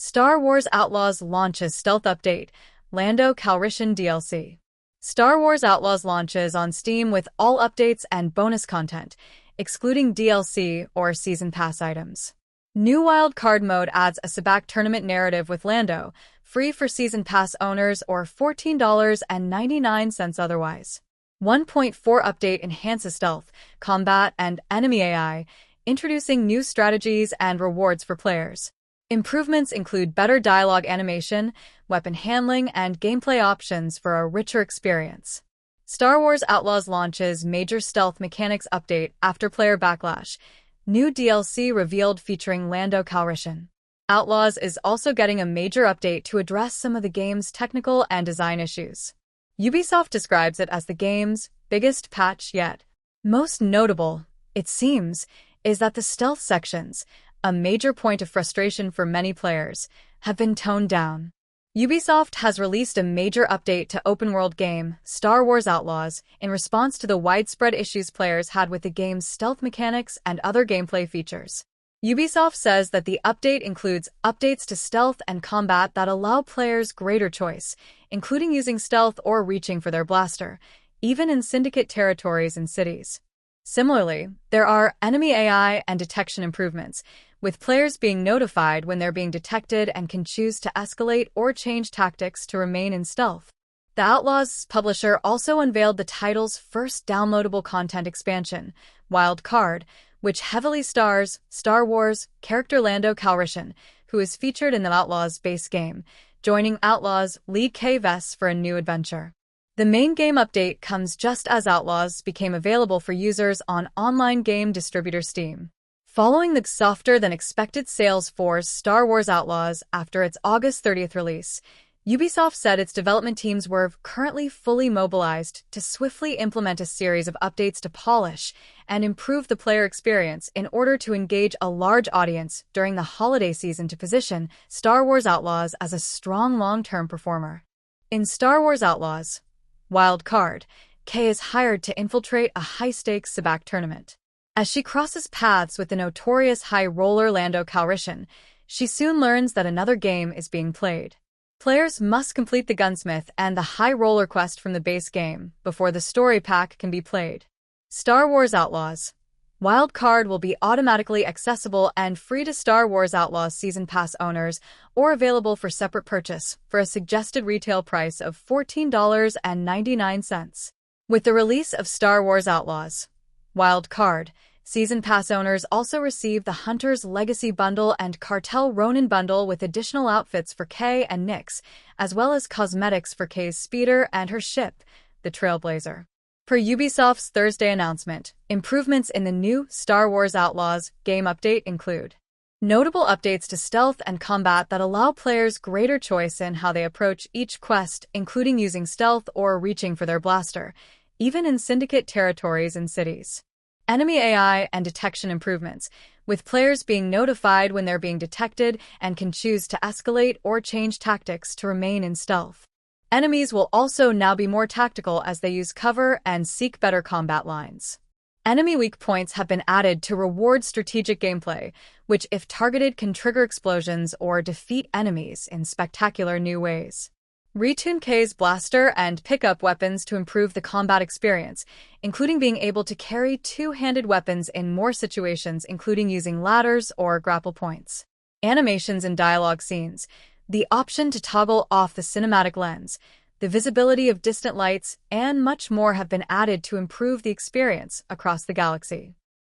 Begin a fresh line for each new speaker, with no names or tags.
Star Wars Outlaws launches stealth update, Lando Calrissian DLC. Star Wars Outlaws launches on Steam with all updates and bonus content, excluding DLC or Season Pass items. New Wild Card mode adds a Sabacc tournament narrative with Lando, free for Season Pass owners or $14.99 otherwise. 1.4 update enhances stealth, combat, and enemy AI, introducing new strategies and rewards for players. Improvements include better dialogue animation, weapon handling, and gameplay options for a richer experience. Star Wars Outlaws launches major stealth mechanics update after player Backlash. New DLC revealed featuring Lando Calrissian. Outlaws is also getting a major update to address some of the game's technical and design issues. Ubisoft describes it as the game's biggest patch yet. Most notable, it seems, is that the stealth sections, a major point of frustration for many players, have been toned down. Ubisoft has released a major update to open-world game, Star Wars Outlaws, in response to the widespread issues players had with the game's stealth mechanics and other gameplay features. Ubisoft says that the update includes updates to stealth and combat that allow players greater choice, including using stealth or reaching for their blaster, even in syndicate territories and cities. Similarly, there are enemy AI and detection improvements, with players being notified when they're being detected and can choose to escalate or change tactics to remain in stealth. The Outlaws publisher also unveiled the title's first downloadable content expansion, Wild Card, which heavily stars Star Wars character Lando Calrissian, who is featured in the Outlaws base game, joining Outlaws lead K-Vess for a new adventure. The main game update comes just as Outlaws became available for users on online game distributor Steam. Following the softer-than-expected sales for Star Wars Outlaws after its August 30th release, Ubisoft said its development teams were currently fully mobilized to swiftly implement a series of updates to polish and improve the player experience in order to engage a large audience during the holiday season to position Star Wars Outlaws as a strong long-term performer. In Star Wars Outlaws Wild Card, Kay is hired to infiltrate a high-stakes Sabacc tournament. As she crosses paths with the notorious high roller Lando Calrissian, she soon learns that another game is being played. Players must complete the gunsmith and the high roller quest from the base game before the story pack can be played. Star Wars Outlaws Wild Card will be automatically accessible and free to Star Wars Outlaws Season Pass owners or available for separate purchase for a suggested retail price of $14.99. With the release of Star Wars Outlaws Wild Card, Season Pass owners also receive the Hunter's Legacy Bundle and Cartel Ronin Bundle with additional outfits for Kay and Nyx, as well as cosmetics for Kay's speeder and her ship, the Trailblazer. Per Ubisoft's Thursday announcement, improvements in the new Star Wars Outlaws game update include notable updates to stealth and combat that allow players greater choice in how they approach each quest, including using stealth or reaching for their blaster, even in syndicate territories and cities. Enemy AI and detection improvements, with players being notified when they're being detected and can choose to escalate or change tactics to remain in stealth. Enemies will also now be more tactical as they use cover and seek better combat lines. Enemy weak points have been added to reward strategic gameplay, which if targeted can trigger explosions or defeat enemies in spectacular new ways. Retune Kay's blaster and pick up weapons to improve the combat experience, including being able to carry two-handed weapons in more situations, including using ladders or grapple points. Animations and dialogue scenes, the option to toggle off the cinematic lens, the visibility of distant lights, and much more have been added to improve the experience across the galaxy.